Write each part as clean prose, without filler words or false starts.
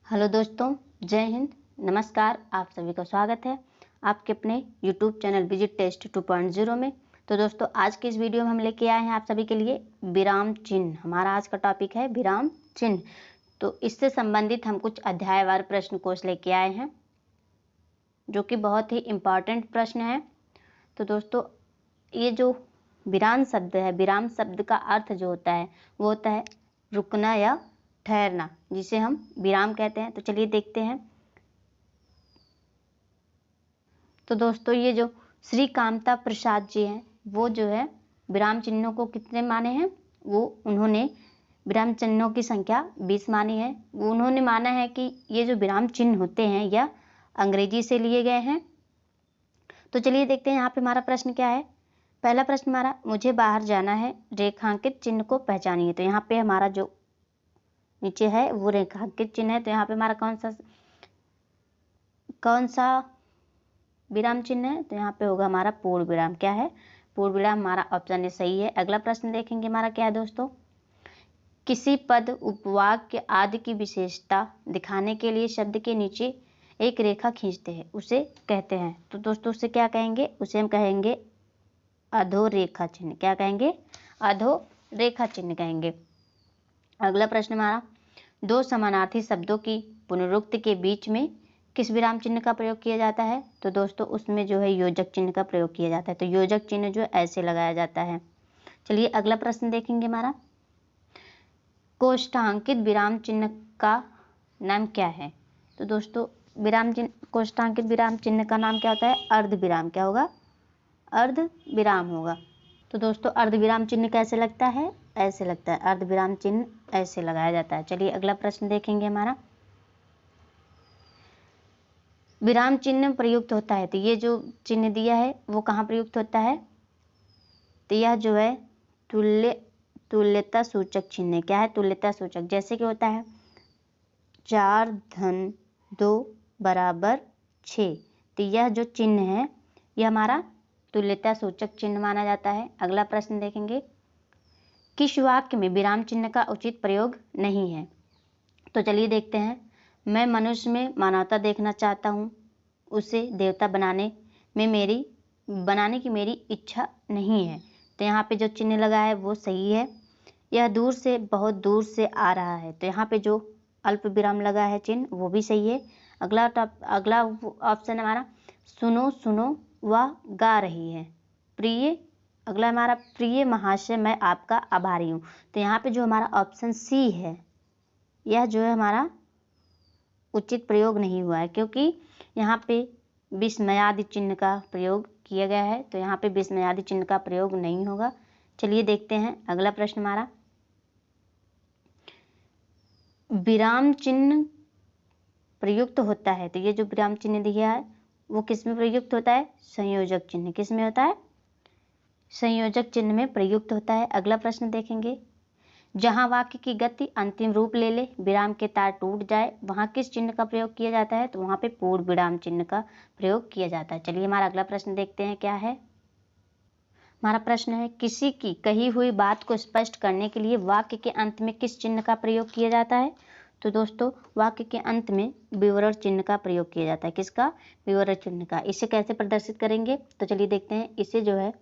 Hello दोस्तों, जय हिंद, नमस्कार। आप सभी का स्वागत है आपके अपने यूट्यूब चैनल विजिट टेस्ट 2.0 में। तो दोस्तों, आज के इस वीडियो में हम लेके आए हैं आप सभी के लिए विराम चिन्ह। हमारा आज का टॉपिक है विराम चिन्ह। तो इससे संबंधित हम कुछ अध्यायवार प्रश्न कोश लेके आए हैं जो कि बहुत ही इम्पॉर्टेंट प्रश्न है। तो दोस्तों, ये जो विराम शब्द है, विराम शब्द का अर्थ जो होता है वो होता है रुकना या ठहरना, जिसे हम विराम कहते हैं। तो चलिए देखते हैं। तो दोस्तों, ये जो श्री कामता प्रसाद जी हैं, वो जो है विराम चिन्हों को कितने माने हैं? वो उन्होंने विराम चिन्हों की संख्या 20 मानी है। वो उन्होंने माना है कि ये जो विराम चिन्ह होते हैं यह अंग्रेजी से लिए गए हैं। तो चलिए देखते हैं यहाँ पे हमारा प्रश्न क्या है। पहला प्रश्न हमारा, मुझे बाहर जाना है, रेखांकित चिन्ह को पहचानिए। तो यहाँ पे हमारा जो नीचे है वो रेखांकित चिन्ह है। तो यहाँ पे हमारा कौन सा विराम चिन्ह है? तो यहाँ पे होगा हमारा पूर्ण विराम। क्या है? पूर्ण विराम। हमारा ऑप्शन ए सही है। अगला प्रश्न देखेंगे हमारा क्या है दोस्तों। किसी पद, उपवाक्य आदि की विशेषता दिखाने के लिए शब्द के नीचे एक रेखा खींचते हैं, उसे कहते हैं। तो दोस्तों, उसे क्या कहेंगे? उसे हम कहेंगे अधोरेखा चिन्ह। क्या कहेंगे? अधोरेखा चिन्ह कहेंगे। अगला प्रश्न हमारा, दो समानार्थी शब्दों की पुनरुक्ति के बीच में किस विराम चिन्ह का प्रयोग किया जाता है? तो दोस्तों, उसमें जो है योजक चिन्ह का प्रयोग किया जाता है। तो योजक चिन्ह जो ऐसे लगाया जाता है। चलिए अगला प्रश्न देखेंगे हमारा, कोष्ठांकित विराम चिन्ह का नाम क्या है? तो दोस्तों, विराम चिन्ह, कोष्ठांकित विराम चिन्ह का नाम क्या होता है? अर्ध विराम। क्या होगा? अर्ध विराम होगा। तो दोस्तों, अर्ध विराम चिन्ह कैसे लगता है? ऐसे लगता है। अर्ध विराम चिन्ह ऐसे लगाया जाता है। चलिए अगला प्रश्न देखेंगे हमारा, विराम चिन्ह प्रयुक्त होता है। तो ये जो चिन्ह दिया है वो कहाँ प्रयुक्त होता है? तो यह जो है तुल्यता सूचक चिन्ह है। क्या है? तुल्यता सूचक। जैसे कि होता है 4 धन 2 बराबर 6। तो यह जो चिन्ह है यह हमारा तुल्यता सूचक चिन्ह माना जाता है। अगला प्रश्न देखेंगे, किस वाक्य में विराम चिन्ह का उचित प्रयोग नहीं है? तो चलिए देखते हैं। मैं मनुष्य में मानवता देखना चाहता हूँ, उसे देवता बनाने की मेरी इच्छा नहीं है। तो यहाँ पे जो चिन्ह लगा है वो सही है। यह दूर से, बहुत दूर से आ रहा है। तो यहाँ पे जो अल्प विराम लगा है चिन्ह वो भी सही है। अगला ऑप्शन हमारा, सुनो सुनो वह गा रही है। प्रिय, अगला हमारा, प्रिय महाशय मैं आपका आभारी हूँ। तो यहाँ पे जो हमारा ऑप्शन सी है यह जो है हमारा उचित प्रयोग नहीं हुआ है, क्योंकि यहाँ पे विस्मयादि चिन्ह का प्रयोग किया गया है। तो यहाँ पे विस्मयादि चिन्ह का प्रयोग नहीं होगा। चलिए देखते हैं अगला प्रश्न हमारा, विराम चिन्ह प्रयुक्त होता है। तो ये जो विराम चिन्ह दिया है वो किस में प्रयुक्त होता है? संयोजक चिन्ह। किस में होता है? संयोजक चिन्ह में प्रयुक्त होता है। अगला प्रश्न देखेंगे, जहां वाक्य की गति अंतिम रूप ले ले, विराम के तार टूट जाए, वहां किस चिन्ह का प्रयोग किया जाता है? तो वहां पे पूर्ण विराम चिन्ह का प्रयोग किया जाता है। चलिए हमारा अगला प्रश्न देखते हैं क्या है। हमारा प्रश्न है, किसी की कही हुई बात को स्पष्ट करने के लिए वाक्य के अंत में किस चिन्ह का प्रयोग किया जाता है? तो दोस्तों, वाक्य के अंत में विवरण चिन्ह का प्रयोग किया जाता है। किसका? विवरण चिन्ह का। इसे कैसे प्रदर्शित करेंगे? तो चलिए देखते हैं। इसे जो है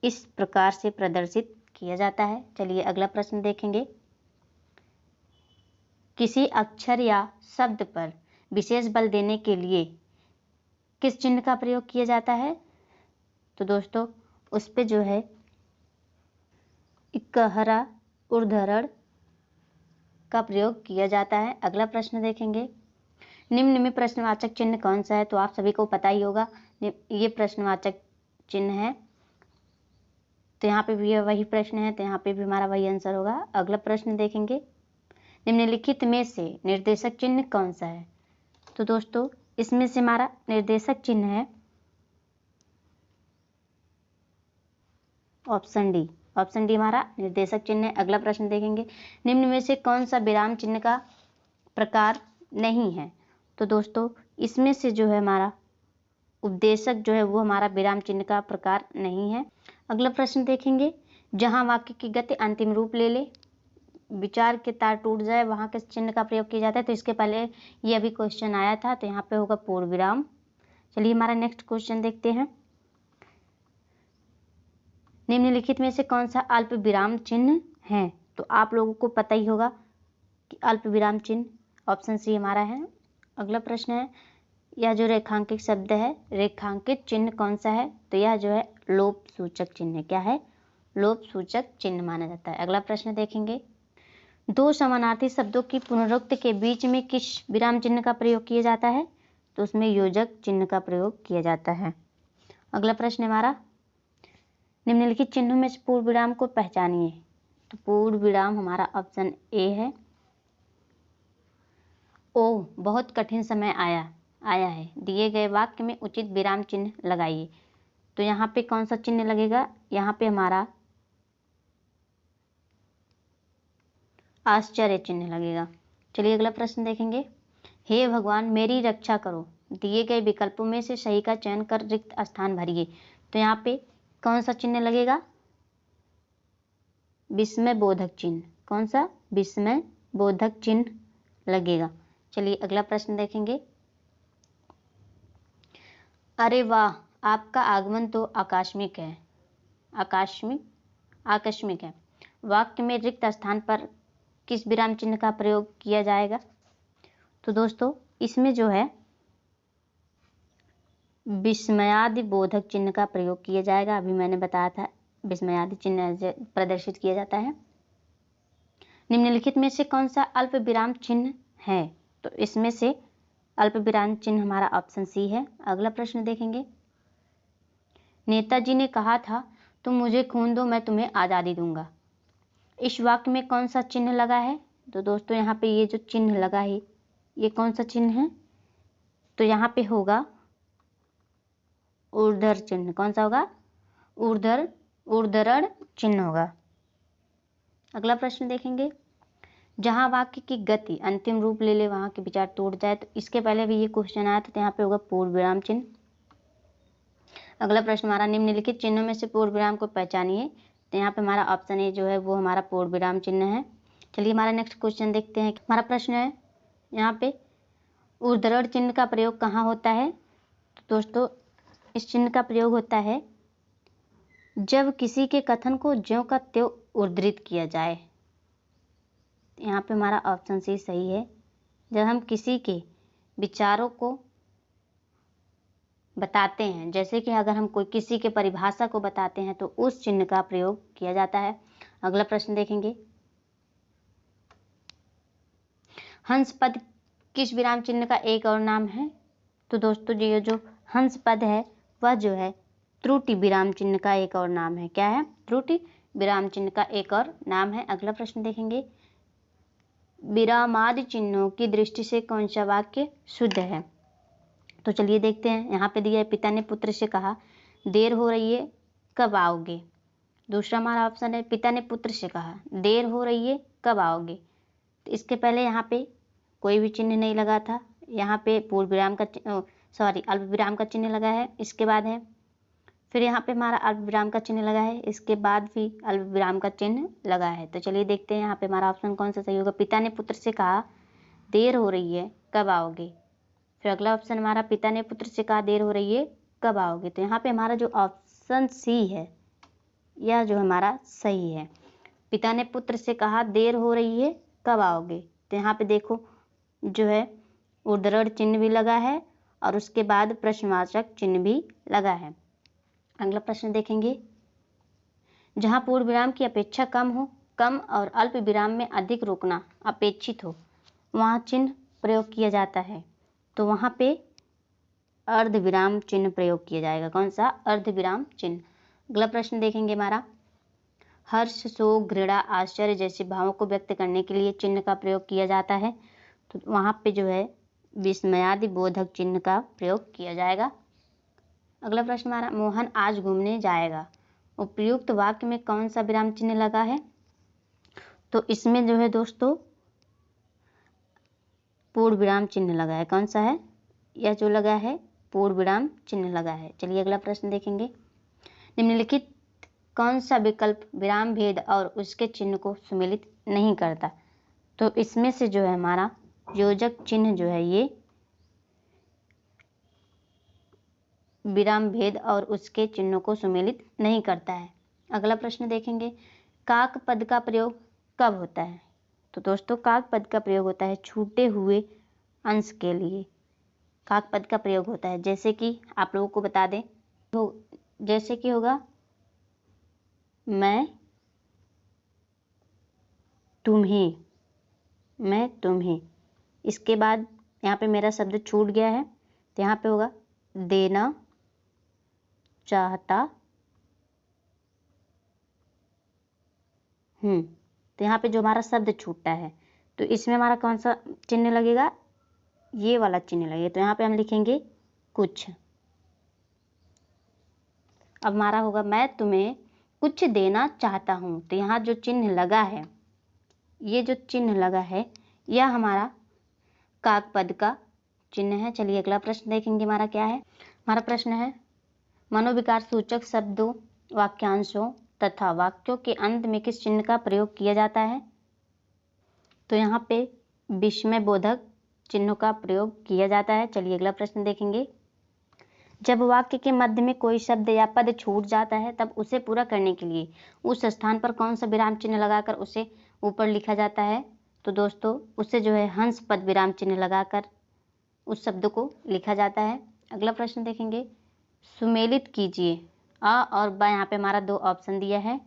इस प्रकार से प्रदर्शित किया जाता है। चलिए अगला प्रश्न देखेंगे, किसी अक्षर या शब्द पर विशेष बल देने के लिए किस चिन्ह का प्रयोग किया जाता है? तो दोस्तों, उस पे जो है इकहरा ऊर्ध्वरण का प्रयोग किया जाता है। अगला प्रश्न देखेंगे, निम्न में प्रश्नवाचक चिन्ह कौन सा है? तो आप सभी को पता ही होगा ये प्रश्नवाचक चिन्ह है। तो यहाँ पे भी वही प्रश्न है, तो यहाँ पे भी हमारा वही आंसर होगा। अगला प्रश्न देखेंगे, निम्नलिखित में से निर्देशक चिन्ह कौन सा है? तो दोस्तों, इसमें से हमारा निर्देशक चिन्ह है ऑप्शन डी। ऑप्शन डी हमारा निर्देशक चिन्ह है। अगला प्रश्न देखेंगे, निम्न में से कौन सा विराम चिन्ह का प्रकार नहीं है? तो दोस्तों, इसमें से जो है हमारा उपदेशक जो है वो हमारा विराम चिन्ह का प्रकार नहीं है। अगला प्रश्न देखेंगे, जहां वाक्य की गति अंतिम रूप ले ले, विचार के तार टूट जाए वहाँ किस चिन्ह का प्रयोग किया जाता है। तो इसके पहले ये अभी क्वेश्चन आया था, तो यहाँ पे होगा पूर्ण विराम। चलिए हमारा नेक्स्ट क्वेश्चन देखते हैं। निम्नलिखित में से कौन सा अल्प विराम चिन्ह है। तो आप लोगों को पता ही होगा कि अल्प विराम चिन्ह ऑप्शन सी हमारा है। अगला प्रश्न है, यह जो रेखांकित शब्द है, रेखांकित चिन्ह कौन सा है। तो यह जो है लोप सूचक चिन्ह है। क्या है? लोप सूचक चिन्ह माना जाता है। अगला प्रश्न देखेंगे, दो समानार्थी शब्दों की पुनरुक्ति के बीच में किस विराम चिन्ह का प्रयोग किया जाता है। तो उसमें योजक चिन्ह का प्रयोग किया जाता है। अगला प्रश्न हमारा, निम्नलिखित चिन्हों में से पूर्ण विराम को पहचानिए। तो पूर्ण विराम हमारा ऑप्शन ए है। ओ बहुत कठिन समय आया है, दिए गए वाक्य में उचित विराम चिन्ह लगाइए। तो यहाँ पे कौन सा चिन्ह लगेगा? यहाँ पे हमारा आश्चर्य चिन्ह लगेगा। चलिए अगला प्रश्न देखेंगे, हे भगवान मेरी रक्षा करो, दिए गए विकल्पों में से सही का चयन कर रिक्त स्थान भरिए। तो यहाँ पे कौन सा चिन्ह लगेगा? विस्मय बोधक चिन्ह। कौन सा? विस्मय बोधक चिन्ह लगेगा। चलिए अगला प्रश्न देखेंगे, अरे वाह आपका आगमन तो आकस्मिक है। आकस्मिक है। वाक्य में रिक्त स्थान पर किस विराम चिन्ह का प्रयोग किया जाएगा। तो दोस्तों इसमें जो है विस्मयादि बोधक चिन्ह का प्रयोग किया जाएगा। अभी मैंने बताया था विस्मयादि चिन्ह प्रदर्शित किया जाता है। निम्नलिखित में से कौन सा अल्प विराम चिन्ह है। तो इसमें से अल्प विराम चिन्ह हमारा ऑप्शन सी है। अगला प्रश्न देखेंगे, नेताजी ने कहा था तुम मुझे खून दो मैं तुम्हें आज़ादी दूंगा। इस वाक्य में कौन सा चिन्ह लगा है। तो दोस्तों यहाँ पे ये जो चिन्ह लगा है ये कौन सा चिन्ह है। तो यहाँ पे होगा ऊर्ध्वर चिन्ह। कौन सा होगा? ऊर्ध्वरण चिन्ह होगा। अगला प्रश्न देखेंगे, जहाँ वाक्य की गति अंतिम रूप ले ले वहाँ के विचार टूट जाए। तो इसके पहले भी ये क्वेश्चन आया था, तो यहाँ पे होगा पूर्ण विराम चिन्ह। अगला प्रश्न हमारा, निम्नलिखित चिन्हों में से पूर्ण विराम को पहचानिए। तो यहाँ पे हमारा ऑप्शन ए जो है वो हमारा पूर्ण विराम चिन्ह है। चलिए हमारा नेक्स्ट क्वेश्चन देखते हैं। हमारा प्रश्न है यहाँ पे ऊर्ध्वरण चिन्ह का प्रयोग कहाँ होता है। तो दोस्तों इस चिन्ह का प्रयोग होता है जब किसी के कथन को ज्यों का त्यों उद्धृत किया जाए। यहाँ पे हमारा ऑप्शन सी सही है। जब हम किसी के विचारों को बताते हैं, जैसे कि अगर हम कोई किसी के परिभाषा को बताते हैं तो उस चिन्ह का प्रयोग किया जाता है। अगला प्रश्न देखेंगे, हंस पद किस विराम चिन्ह का एक और नाम है। तो दोस्तों ये जो हंस पद है वह जो है त्रुटि विराम चिन्ह का एक और नाम है। क्या है? त्रुटि विराम चिन्ह का एक और नाम है। अगला प्रश्न देखेंगे, विरामादि चिन्हों की दृष्टि से कौन सा वाक्य शुद्ध है। तो चलिए देखते हैं। यहाँ पे दिया है, पिता ने पुत्र से कहा देर हो रही है कब आओगे। दूसरा हमारा ऑप्शन है, पिता ने पुत्र से कहा देर हो रही है कब आओगे। तो इसके पहले यहाँ पे कोई भी चिन्ह नहीं लगा था। यहाँ पे पूर्ण विराम का अल्प विराम का चिन्ह लगा है। इसके बाद है फिर यहाँ पे हमारा अल्प विराम का चिन्ह लगा है। इसके बाद भी अल्प विराम का चिन्ह लगा है। तो चलिए देखते हैं यहाँ पे हमारा ऑप्शन कौन सा सही होगा। पिता ने पुत्र से कहा देर हो रही है कब आओगे। फिर अगला ऑप्शन हमारा, पिता ने पुत्र से कहा देर हो रही है कब आओगे। तो यहाँ पे हमारा जो ऑप्शन सी है यह जो हमारा सही है। पिता ने पुत्र से कहा देर हो रही है कब आओगे। तो यहाँ पे देखो जो है ऊर्ध्वरण चिन्ह भी लगा है और उसके बाद प्रश्नवाचक चिन्ह भी लगा है। अगला प्रश्न देखेंगे, जहाँ पूर्ण विराम की अपेक्षा कम और अल्प विराम में अधिक रुकना अपेक्षित हो वहाँ चिन्ह प्रयोग किया जाता है। तो वहाँ पे अर्ध विराम चिन्ह प्रयोग किया जाएगा। कौन सा? अर्ध विराम चिन्ह। अगला प्रश्न देखेंगे हमारा, हर्ष शोक घृणा आश्चर्य जैसे भावों को व्यक्त करने के लिए चिन्ह का प्रयोग किया जाता है। तो वहाँ पे जो है विस्मयादि बोधक चिन्ह का प्रयोग किया जाएगा। अगला प्रश्न हमारा, मोहन आज घूमने जाएगा। उपयुक्त वाक्य में कौन सा विराम चिन्ह लगा है। तो इसमें जो है दोस्तों पूर्ण विराम चिन्ह लगा है। कौन सा है? यह जो लगा है पूर्ण विराम चिन्ह लगा है। चलिए अगला प्रश्न देखेंगे, निम्नलिखित कौन सा विकल्प विराम भेद और उसके चिन्ह को सम्मिलित नहीं करता? तो इसमें से जो है हमारा योजक चिन्ह जो है ये विराम भेद और उसके चिन्हों को सम्मिलित नहीं करता है। अगला प्रश्न देखेंगे, काक पद का प्रयोग कब होता है? तो दोस्तों काक पद का प्रयोग होता है छूटे हुए अंश के लिए काक पद का प्रयोग होता है। जैसे कि आप लोगों को बता दें, तो जैसे कि होगा मैं तुम्हें, इसके बाद यहाँ पे मेरा शब्द छूट गया है तो यहाँ पे होगा देना चाहता हूँ। तो यहाँ पे जो हमारा शब्द छूटता है तो इसमें हमारा कौन सा चिन्ह लगेगा? ये वाला चिन्ह लगेगा। तो यहाँ पे हम लिखेंगे कुछ। अब हमारा होगा मैं तुम्हें कुछ देना चाहता हूँ। तो यहाँ जो चिन्ह लगा है, ये जो चिन्ह लगा है यह हमारा काक पद का चिन्ह है। चलिए अगला प्रश्न देखेंगे हमारा क्या है। हमारा प्रश्न है मनोविकार सूचक शब्दों, वाक्यांशों तथा वाक्यों के अंत में किस चिन्ह का प्रयोग किया जाता है? तो यहाँ पे विस्मय बोधक चिन्हों का प्रयोग किया जाता है। चलिए अगला प्रश्न देखेंगे। जब वाक्य के मध्य में कोई शब्द या पद छूट जाता है तब उसे पूरा करने के लिए उस स्थान पर कौन सा विराम चिन्ह लगाकर उसे ऊपर लिखा जाता है? तो दोस्तों उसे जो है हंस पद विराम चिन्ह लगाकर उस शब्द को लिखा जाता है। अगला प्रश्न देखेंगे, सुमेलित कीजिए अ और ब। यहाँ पे हमारा दो ऑप्शन दिया है,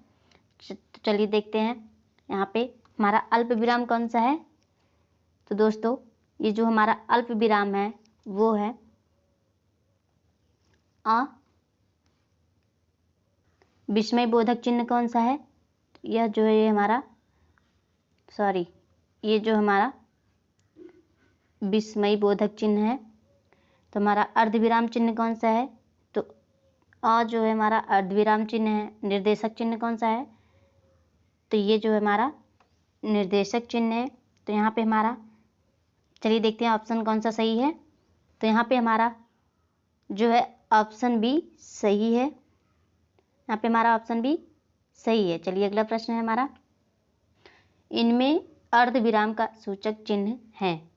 तो चलिए देखते हैं। यहाँ पे हमारा अल्प विराम कौन सा है? तो दोस्तों ये जो हमारा अल्प विराम है वो है अ। विस्मय बोधक चिन्ह कौन सा है? यह जो है ये हमारा ये जो हमारा विस्मय बोधक चिन्ह है। तो हमारा अर्धविराम चिन्ह कौन सा है? तो अ जो है हमारा अर्धविराम चिन्ह है। निर्देशक चिन्ह कौन सा है? तो ये जो है हमारा निर्देशक चिन्ह है। तो यहाँ पे हमारा चलिए देखते हैं ऑप्शन कौन सा सही है। तो यहाँ पे हमारा जो है ऑप्शन बी सही है। यहाँ पे हमारा ऑप्शन बी सही है। चलिए अगला प्रश्न है हमारा, इनमें अर्धविराम का सूचक चिन्ह है।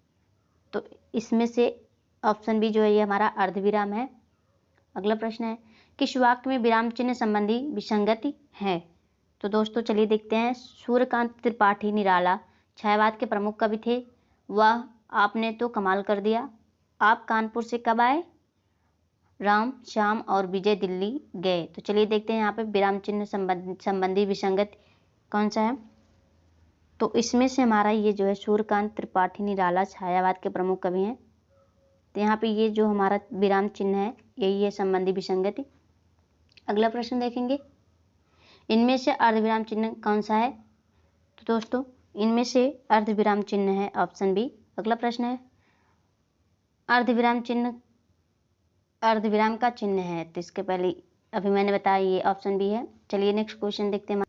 तो इसमें से ऑप्शन बी जो है ये हमारा अर्धविराम है। अगला प्रश्न है, किस वाक्य में विराम चिन्ह संबंधी विसंगति है? तो दोस्तों चलिए देखते हैं। सूर्यकांत त्रिपाठी निराला छायावाद के प्रमुख कवि थे। वह आपने तो कमाल कर दिया। आप कानपुर से कब आए? राम, श्याम और विजय दिल्ली गए। तो चलिए देखते हैं यहाँ पे विराम चिन्ह संबंधी विसंगति कौन सा है। तो इसमें से हमारा ये जो है सूर्यकांत त्रिपाठी निराला छायावाद के प्रमुख कवि हैं। तो यहाँ पे ये जो हमारा विराम चिन्ह है यही है संबंधी विसंगति। अगला प्रश्न देखेंगे, इनमें से अर्धविराम चिन्ह कौन सा है? तो दोस्तों इनमें से अर्धविराम चिन्ह है ऑप्शन बी। अगला प्रश्न है, अर्धविराम चिन्ह अर्धविराम का चिन्ह है। तो इसके पहले अभी मैंने बताया ये ऑप्शन बी है। चलिए नेक्स्ट क्वेश्चन देखते हैं।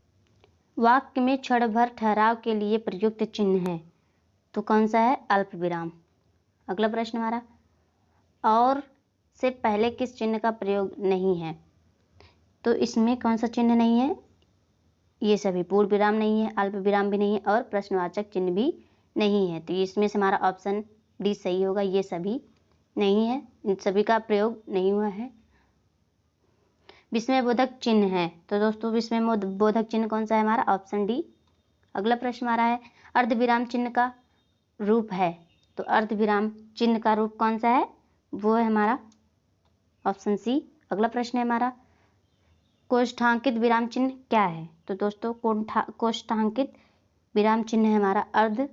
वाक्य में क्षण भर ठहराव के लिए प्रयुक्त चिन्ह है। तो कौन सा है? अल्प विराम। अगला प्रश्न हमारा, और से पहले किस चिन्ह का प्रयोग नहीं है? तो इसमें कौन सा चिन्ह नहीं है? ये सभी पूर्ण विराम नहीं है, अल्प विराम भी नहीं है और प्रश्नवाचक चिन्ह भी नहीं है। तो इसमें से हमारा ऑप्शन डी सही होगा, ये सभी नहीं है, इन सभी का प्रयोग नहीं हुआ है। विस्मय बोधक चिन्ह है। तो दोस्तों विस्मय बोधक चिन्ह कौन सा है? हमारा ऑप्शन डी। अगला प्रश्न हमारा है, अर्धविराम चिन्ह का रूप है। तो अर्धविराम चिन्ह का रूप कौन सा है? वो है हमारा ऑप्शन सी। अगला प्रश्न है हमारा, कोष्ठांकित विराम चिन्ह क्या है? तो दोस्तों कोष्ठांकित विराम चिन्ह है हमारा अर्ध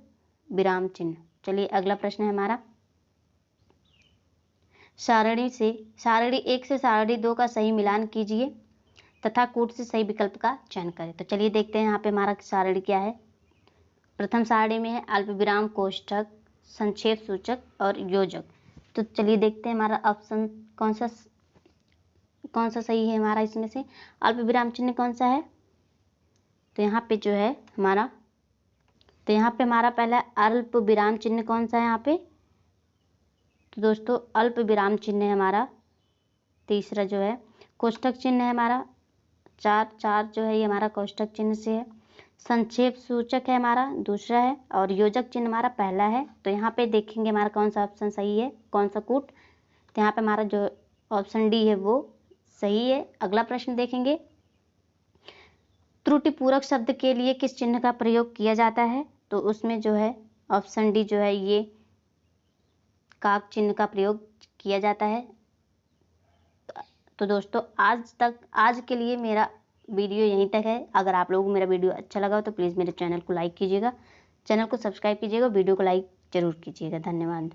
विराम चिन्ह। चलिए अगला प्रश्न है हमारा, सारणी 1 से सारणी 2 का सही मिलान कीजिए तथा कूट से सही विकल्प का चयन करें। तो चलिए देखते हैं यहाँ पे हमारा सारणी क्या है। प्रथम सारणी में है अल्प विराम, कोष्ठक, संक्षेप सूचक और योजक। तो चलिए देखते हैं हमारा ऑप्शन कौन सा सही है हमारा इसमें से। अल्प विराम चिन्ह कौन सा है? तो यहाँ पे जो है हमारा पहला अल्प विराम चिन्ह कौन सा है यहाँ पे? तो दोस्तों अल्प विराम चिन्ह है हमारा तीसरा जो है। कोष्ठक चिन्ह है हमारा चार चार जो है ये हमारा कोष्ठक चिन्ह से है। संक्षेप सूचक है हमारा दूसरा है और योजक चिन्ह हमारा पहला है। तो यहाँ पे देखेंगे हमारा कौन सा ऑप्शन सही है, कौन सा कूट। तो यहाँ पे हमारा जो ऑप्शन डी है वो सही है। अगला प्रश्न देखेंगे, त्रुटिपूरक शब्द के लिए किस चिन्ह का प्रयोग किया जाता है। तो उसमें जो है ऑप्शन डी जो है ये काक चिन्ह का प्रयोग किया जाता है। तो दोस्तों आज के लिए मेरा वीडियो यहीं तक है। अगर आप लोगों को मेरा वीडियो अच्छा लगा हो तो प्लीज़ मेरे चैनल को लाइक कीजिएगा, चैनल को सब्सक्राइब कीजिएगा, वीडियो को लाइक ज़रूर कीजिएगा। धन्यवाद।